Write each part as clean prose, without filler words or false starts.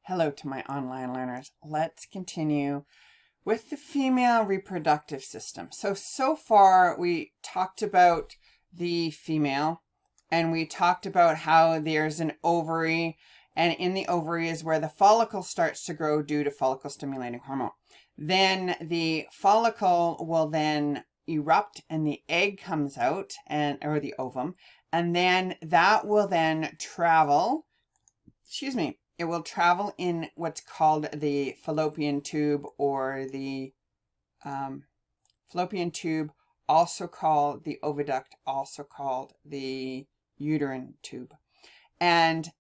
Hello to my online learners. Let's continue with the female reproductive system. So far we talked about the female and we talked about how there's an ovary, and in the ovary is where the follicle starts to grow due to follicle stimulating hormone. Then the follicle will then erupt and the egg comes out, or the ovum, and then that will then travel, it will travel in what's called the fallopian tube, or the fallopian tube, also called the oviduct, also called the uterine tube. And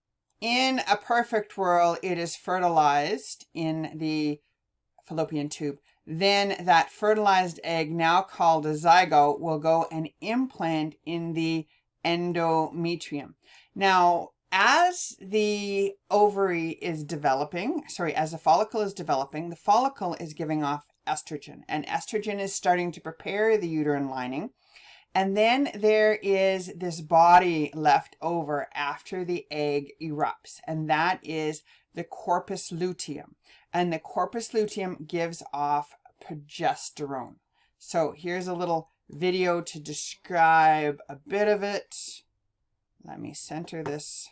in a perfect world, it is fertilized in the fallopian tube. Then that fertilized egg, now called a zygote, will go and implant in the endometrium. Now, as the ovary is developing, as the follicle is developing, the follicle is giving off estrogen, and estrogen is starting to prepare the uterine lining. And then there is this body left over after the egg erupts, and that is the corpus luteum. And the corpus luteum gives off progesterone. So here's a little video to describe a bit of it. Let me center this.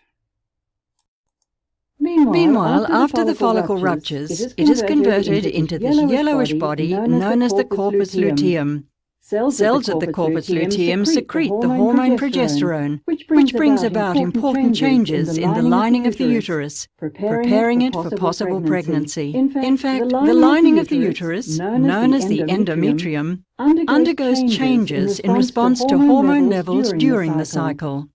Meanwhile, after the follicle ruptures, it is converted into this yellowish body known as the corpus luteum. Cells at the corpus luteum secrete the hormone progesterone, which brings about important changes in the lining of the uterus, preparing it for possible pregnancy. In fact, the lining of the uterus, known as the endometrium, undergoes changes in response to hormone levels during the cycle.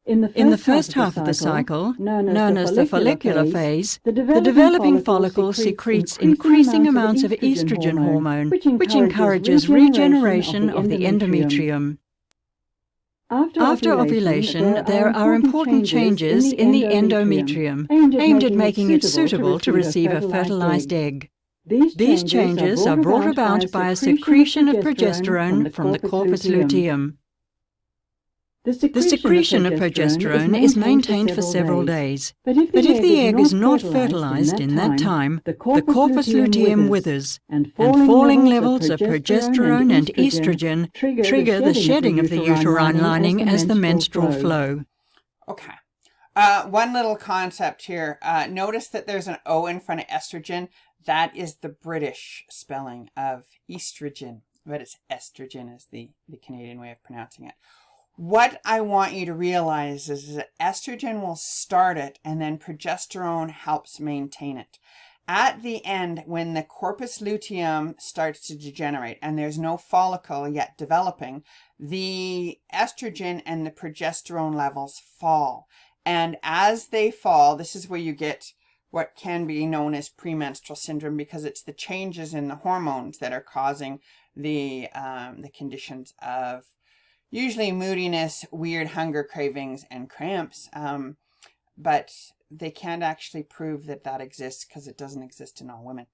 In the first half of the cycle, known as the follicular phase, the developing follicle secretes increasing amounts of estrogen hormone, which encourages regeneration of the endometrium. After ovulation, there are important changes in the endometrium, aimed at making it suitable to receive a fertilized egg. These changes are brought about by a secretion of progesterone from the corpus luteum. The secretion of progesterone is maintained for several days, but if the egg is not fertilized in that time, the corpus luteum withers, and falling levels of progesterone and estrogen trigger the shedding of the uterine lining as the menstrual flow. Okay. One little concept here. Notice that there's an O in front of estrogen. That is the British spelling of estrogen, but it's estrogen is the Canadian way of pronouncing it. What I want you to realize is that estrogen will start it, and then progesterone helps maintain it. At the end, when the corpus luteum starts to degenerate and there's no follicle yet developing, the estrogen and the progesterone levels fall. And as they fall, this is where you get what can be known as premenstrual syndrome, because it's the changes in the hormones that are causing the conditions of usually moodiness, weird hunger cravings, and cramps. But they can't actually prove that that exists because it doesn't exist in all women.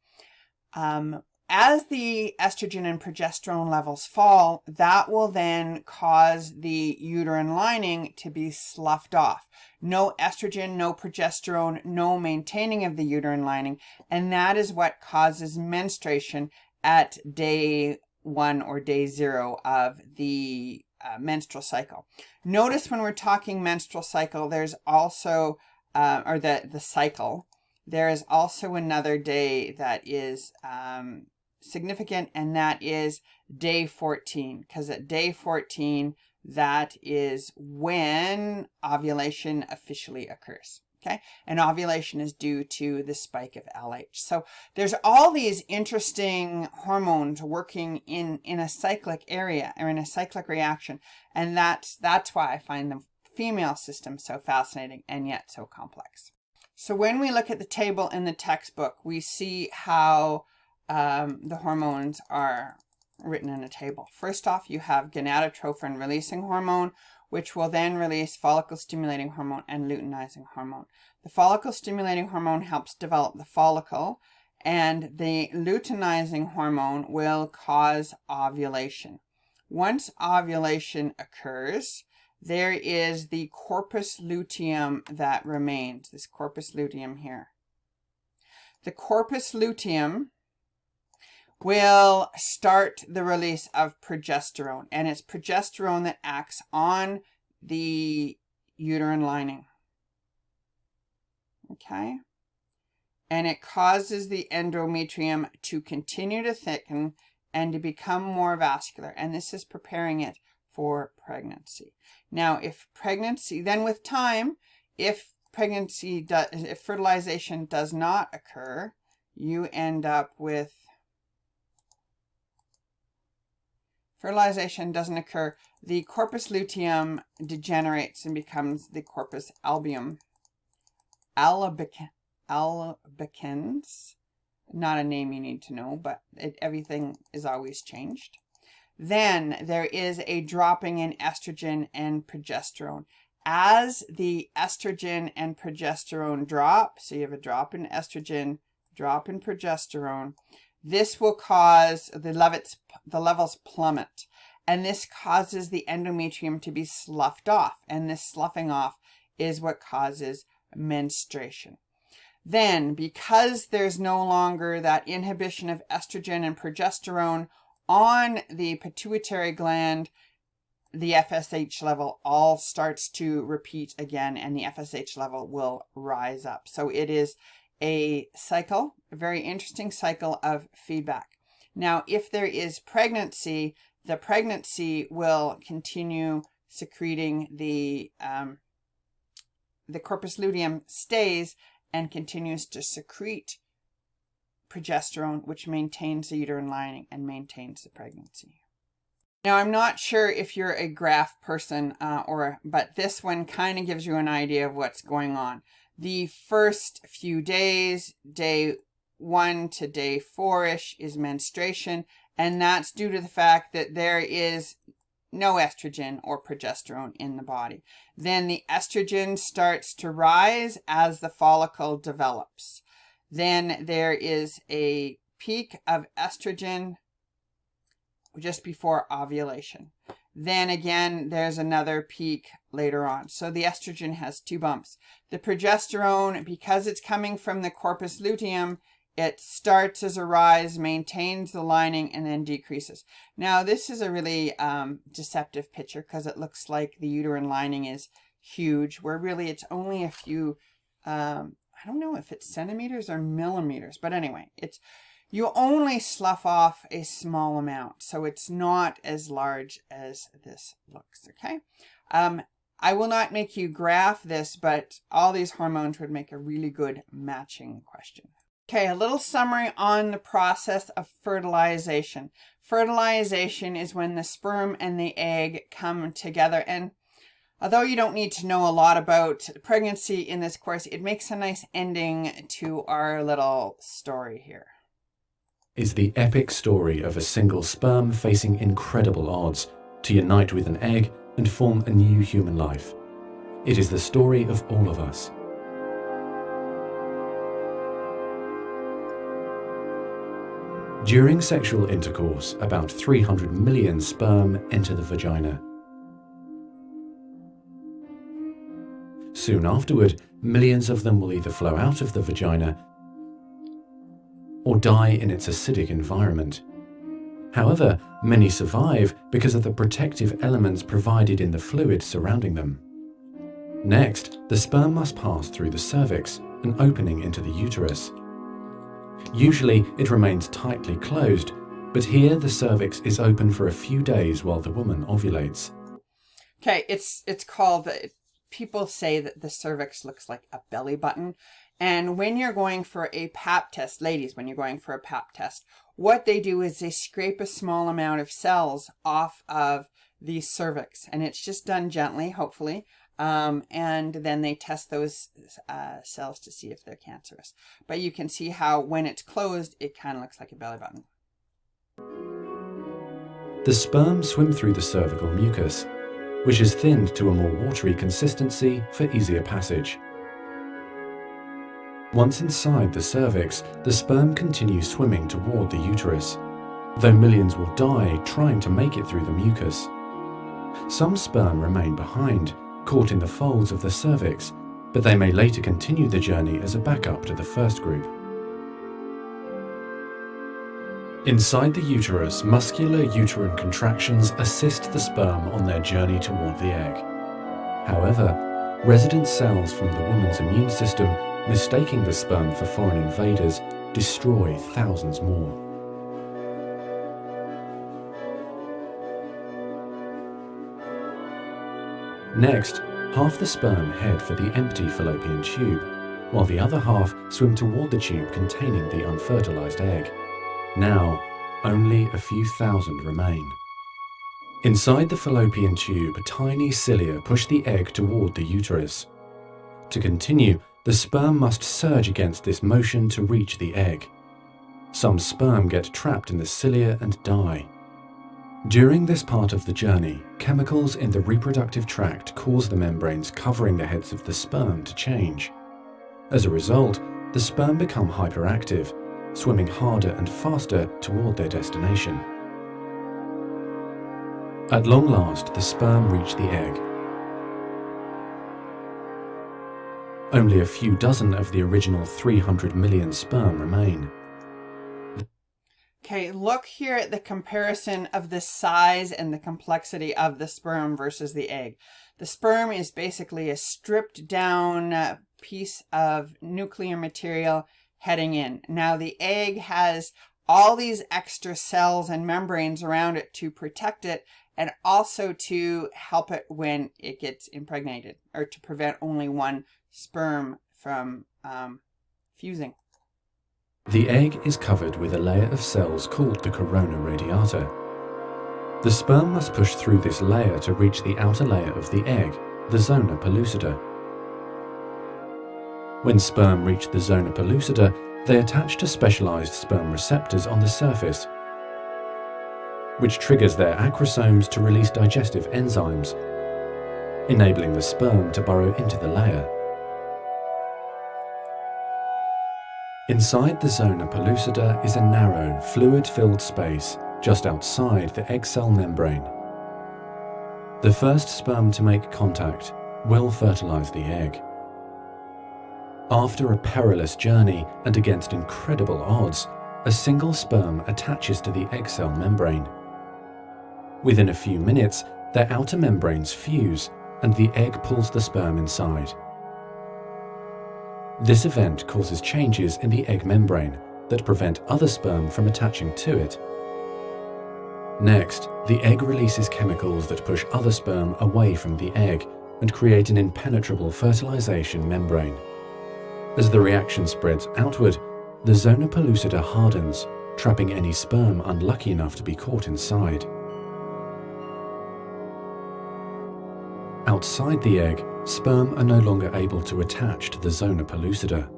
As the estrogen and progesterone levels fall, that will then cause the uterine lining to be sloughed off. No estrogen, no progesterone, no maintaining of the uterine lining. And that is what causes menstruation at day 1 or day 0 of the menstrual cycle. Notice when we're talking menstrual cycle, there's also, or the cycle, there is also another day that is significant, and that is day 14, because at day 14, that is when ovulation officially occurs. Okay, and ovulation is due to the spike of LH. So there's all these interesting hormones working in a cyclic area, or in a cyclic reaction, and that's why I find the female system so fascinating and yet so complex. So when we look at the table in the textbook, we see how the hormones are written in a table. First off, you have gonadotrophin releasing hormone, which will then release follicle stimulating hormone and luteinizing hormone. The follicle stimulating hormone helps develop the follicle, and the luteinizing hormone will cause ovulation. Once ovulation occurs, there is the corpus luteum that remains, this corpus luteum here. the corpus luteum will start the release of progesterone, and it's progesterone that acts on the uterine lining. Okay? And it causes the endometrium to continue to thicken and to become more vascular, and this is preparing it for pregnancy. Now, if pregnancy, then with time, if fertilization does not occur, you end up with, fertilization doesn't occur, the corpus luteum degenerates and becomes the corpus albicans, not a name you need to know, but everything is always changed. Then there is a dropping in estrogen and progesterone. As the estrogen and progesterone drop, so you have a drop in estrogen, drop in progesterone, this will cause the levels plummet. And this causes the endometrium to be sloughed off. And this sloughing off is what causes menstruation. Then, because there's no longer that inhibition of estrogen and progesterone on the pituitary gland, the FSH level all starts to repeat again, and the FSH level will rise up. So it is a cycle, a very interesting cycle of feedback. Now, if there is pregnancy, the pregnancy will continue secreting the corpus luteum stays and continues to secrete progesterone, which maintains the uterine lining and maintains the pregnancy. Now, I'm not sure if you're a graph person, but this one kind of gives you an idea of what's going on. The first few days, day 1 to day 4-ish, is menstruation, and that's due to the fact that there is no estrogen or progesterone in the body. Then the estrogen starts to rise as the follicle develops. Then there is a peak of estrogen just before ovulation. Then again, there's another peak later on. So the estrogen has two bumps. The progesterone, because it's coming from the corpus luteum, it starts as a rise, maintains the lining, and then decreases. Now, this is a really deceptive picture because it looks like the uterine lining is huge, where really it's only a few, I don't know if it's centimeters or millimeters, but anyway, you only slough off a small amount, so it's not as large as this looks, okay? I will not make you graph this, but all these hormones would make a really good matching question. Okay, a little summary on the process of fertilization. Fertilization is when the sperm and the egg come together, and although you don't need to know a lot about pregnancy in this course, it makes a nice ending to our little story here. Is the epic story of a single sperm facing incredible odds to unite with an egg and form a new human life. It is the story of all of us. During sexual intercourse, about 300 million sperm enter the vagina. Soon afterward, millions of them will either flow out of the vagina or die in its acidic environment. However, many survive because of the protective elements provided in the fluid surrounding them. Next, the sperm must pass through the cervix, an opening into the uterus. Usually, it remains tightly closed, but here the cervix is open for a few days while the woman ovulates. Okay, it's called, people say that the cervix looks like a belly button. And when you're going for a pap test, ladies, when you're going for a pap test, what they do is they scrape a small amount of cells off of the cervix. And it's just done gently, hopefully. And then they test those cells to see if they're cancerous. But you can see how when it's closed, it kind of looks like a belly button. The sperm swim through the cervical mucus, which is thinned to a more watery consistency for easier passage. Once inside the cervix, the sperm continues swimming toward the uterus, though millions will die trying to make it through the mucus. Some sperm remain behind, caught in the folds of the cervix, but they may later continue the journey as a backup to the first group. Inside the uterus, muscular uterine contractions assist the sperm on their journey toward the egg. However, resident cells from the woman's immune system, mistaking the sperm for foreign invaders, destroy thousands more. Next, half the sperm head for the empty fallopian tube, while the other half swim toward the tube containing the unfertilized egg. Now, only a few thousand remain. Inside the fallopian tube, tiny cilia push the egg toward the uterus. To continue, the sperm must surge against this motion to reach the egg. Some sperm get trapped in the cilia and die. During this part of the journey, chemicals in the reproductive tract cause the membranes covering the heads of the sperm to change. As a result, the sperm become hyperactive, swimming harder and faster toward their destination. At long last, the sperm reach the egg. Only a few dozen of the original 300 million sperm remain. Okay, look here at the comparison of the size and the complexity of the sperm versus the egg. The sperm is basically a stripped down piece of nuclear material heading in. Now the egg has all these extra cells and membranes around it to protect it and also to help it when it gets impregnated, or to prevent only one sperm from fusing. The egg is covered with a layer of cells called the corona radiata. The sperm must push through this layer to reach the outer layer of the egg, the zona pellucida. When sperm reach the zona pellucida, they attach to specialized sperm receptors on the surface, which triggers their acrosomes to release digestive enzymes, enabling the sperm to burrow into the layer. Inside the zona pellucida is a narrow, fluid-filled space just outside the egg cell membrane. The first sperm to make contact will fertilize the egg. After a perilous journey and against incredible odds, a single sperm attaches to the egg cell membrane. Within a few minutes, their outer membranes fuse and the egg pulls the sperm inside. This event causes changes in the egg membrane that prevent other sperm from attaching to it. Next, the egg releases chemicals that push other sperm away from the egg and create an impenetrable fertilization membrane. As the reaction spreads outward, the zona pellucida hardens, trapping any sperm unlucky enough to be caught inside. Outside the egg, sperm are no longer able to attach to the zona pellucida.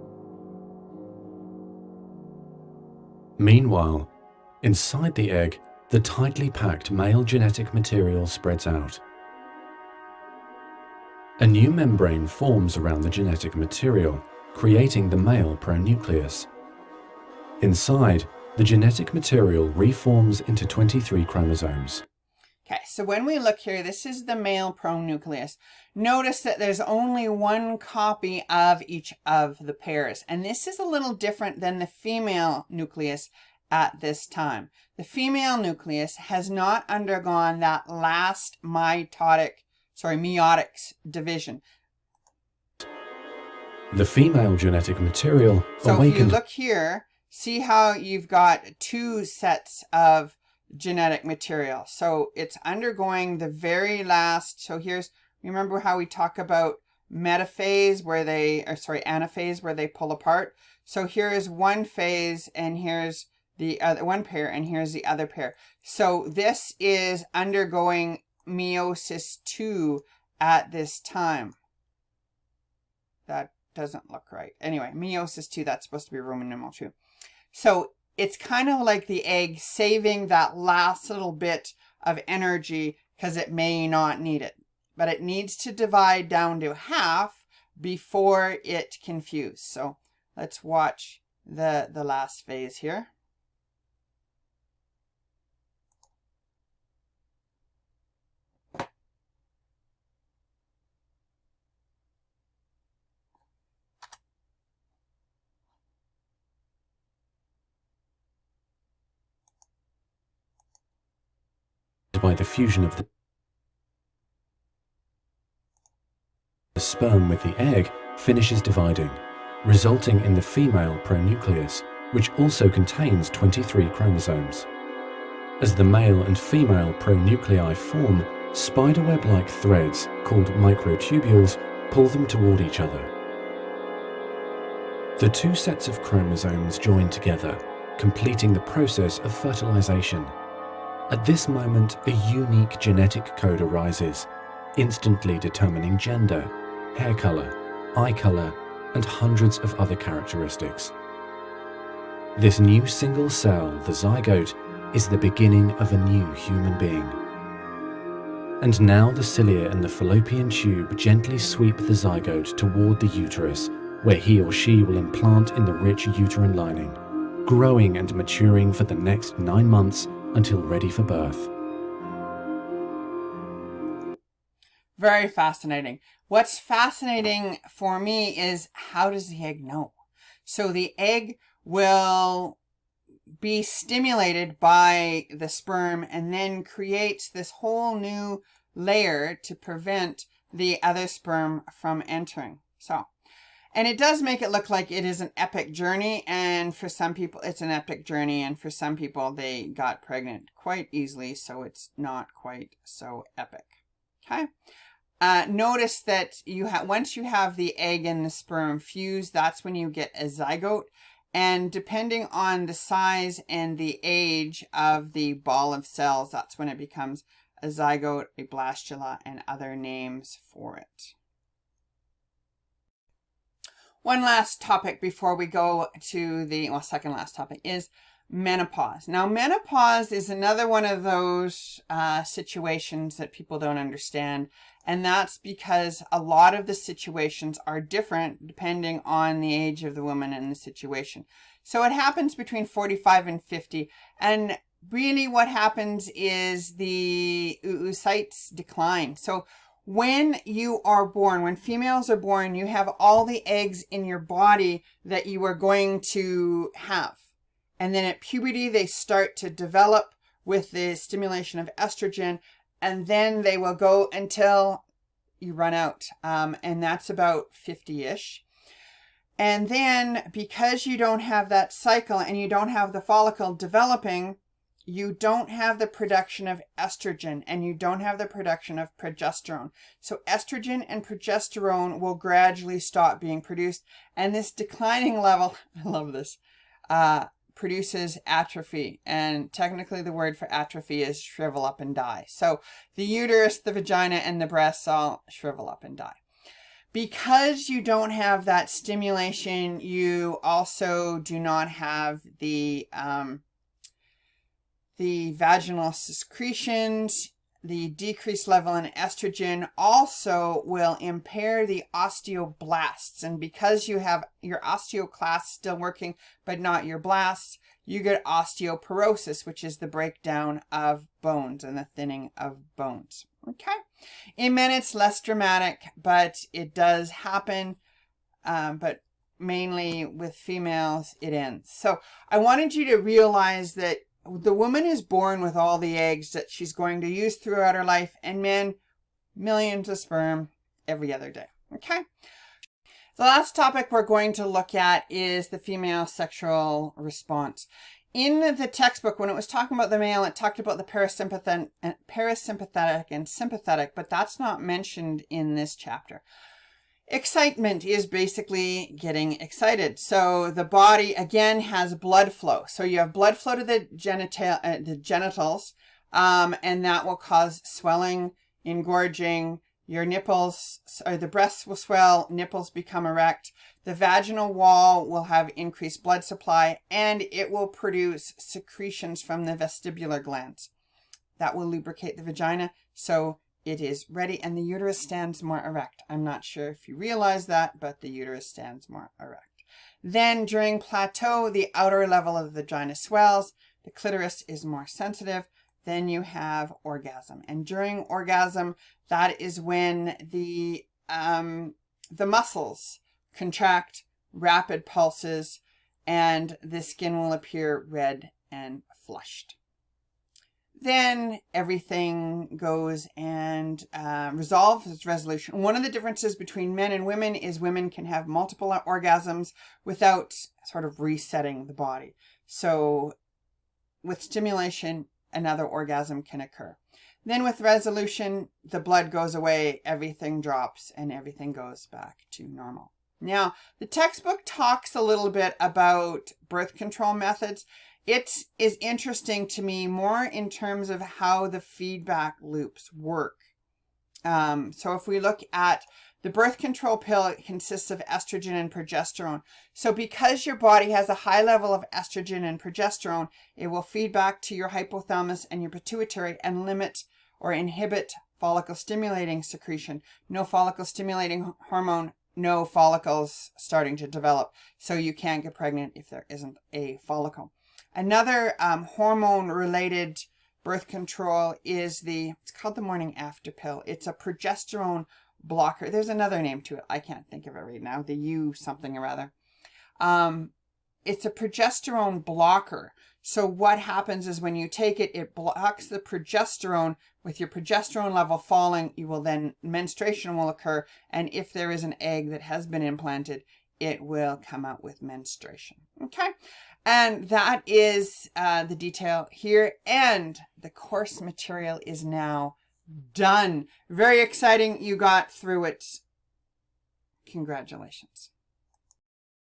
Meanwhile, inside the egg, the tightly packed male genetic material spreads out. A new membrane forms around the genetic material, creating the male pronucleus. Inside, the genetic material reforms into 23 chromosomes. Okay, so when we look here, this is the male pronucleus. Notice that there's only one copy of each of the pairs, and this is a little different than the female nucleus at this time. The female nucleus has not undergone that last meiotic division. The female genetic material So if you look here, see how you've got two sets of genetic material. So it's undergoing the very last, so here's, remember how we talk about metaphase where they, anaphase where they pull apart. So here is one phase and here's the other one pair and here's the other pair. So this is undergoing meiosis 2 at this time. That doesn't look right. Anyway, meiosis 2, that's supposed to be Roman numeral 2. So it's kind of like the egg saving that last little bit of energy because it may not need it. But it needs to divide down to half before it can fuse. So let's watch the last phase here. by the fusion of the sperm with the egg, finishes dividing, resulting in the female pronucleus, which also contains 23 chromosomes. As the male and female pronuclei form, spiderweb-like threads called microtubules pull them toward each other. The two sets of chromosomes join together, completing the process of fertilization. At this moment, a unique genetic code arises, instantly determining gender, hair color, eye color, and hundreds of other characteristics. This new single cell, the zygote, is the beginning of a new human being. And now the cilia in the fallopian tube gently sweep the zygote toward the uterus, where he or she will implant in the rich uterine lining, growing and maturing for the next 9 months until ready for birth. Very fascinating. What's fascinating for me is, how does the egg know? So the egg will be stimulated by the sperm and then creates this whole new layer to prevent the other sperm from entering. And it does make it look like it is an epic journey, and for some people it's an epic journey, and for some people they got pregnant quite easily, so it's not quite so epic. Okay. Notice that once you have the egg and the sperm fused, that's when you get a zygote. And depending on the size and the age of the ball of cells, that's when it becomes a zygote, a blastula, and other names for it. One last topic before we go to the, second last topic is menopause. Now, menopause is another one of those situations that people don't understand. And that's because a lot of the situations are different depending on the age of the woman and the situation. So it happens between 45 and 50. And really what happens is the oocytes decline. So when you are born, when females are born, you have all the eggs in your body that you are going to have. And then at puberty, they start to develop with the stimulation of estrogen, and then they will go until you run out. And that's about 50-ish. And then because you don't have that cycle and you don't have the follicle developing, you don't have the production of estrogen and you don't have the production of progesterone. So estrogen and progesterone will gradually stop being produced. And this declining level, I love this, produces atrophy. And technically the word for atrophy is shrivel up and die. So the uterus, the vagina, and the breasts all shrivel up and die. Because you don't have that stimulation, you also do not have the vaginal secretions. The decreased level in estrogen also will impair the osteoblasts. And because you have your osteoclasts still working, but not your blasts, you get osteoporosis, which is the breakdown of bones and the thinning of bones. Okay. In men, it's less dramatic, but it does happen. But mainly with females, it ends. So I wanted you to realize that the woman is born with all the eggs that she's going to use throughout her life, and men, millions of sperm every other day. Okay. The last topic we're going to look at is the female sexual response. In the textbook, when it was talking about the male, it talked about the parasympathetic and sympathetic, but that's not mentioned in this chapter. Excitement is basically getting excited. So the body, again, has blood flow. So you have blood flow to the genitals, and that will cause swelling, engorging. Your nipples, or the breasts will swell, nipples become erect. The vaginal wall will have increased blood supply, and it will produce secretions from the vestibular glands. That will lubricate the vagina, so it is ready, and the uterus stands more erect. I'm not sure if you realize that, but the uterus stands more erect. Then during plateau, the outer level of the vagina swells, the clitoris is more sensitive. Then you have orgasm. And during orgasm, that is when the muscles contract, rapid pulses, and the skin will appear red and flushed. then everything goes and resolves its resolution. One of the differences between men and women is women can have multiple orgasms without sort of resetting the body. So with stimulation, another orgasm can occur. Then with resolution, the blood goes away, everything drops, and everything goes back to normal. Now, the textbook talks a little bit about birth control methods. It is interesting to me more in terms of how the feedback loops work. So if we look at the birth control pill, it consists of estrogen and progesterone. So because your body has a high level of estrogen and progesterone, it will feed back to your hypothalamus and your pituitary and limit or inhibit follicle stimulating secretion. No follicle stimulating hormone, no follicles starting to develop. So you can't get pregnant if there isn't a follicle. Another hormone-related birth control is it's called the morning after pill. It's a progesterone blocker. There's another name to it. I can't think of it right now. The U something or other. It's a progesterone blocker. So what happens is when you take it, it blocks the progesterone. With your progesterone level falling, menstruation will occur. And if there is an egg that has been implanted, it will come out with menstruation. Okay. And that is the detail here. And the course material is now done. Very exciting. You got through it. Congratulations.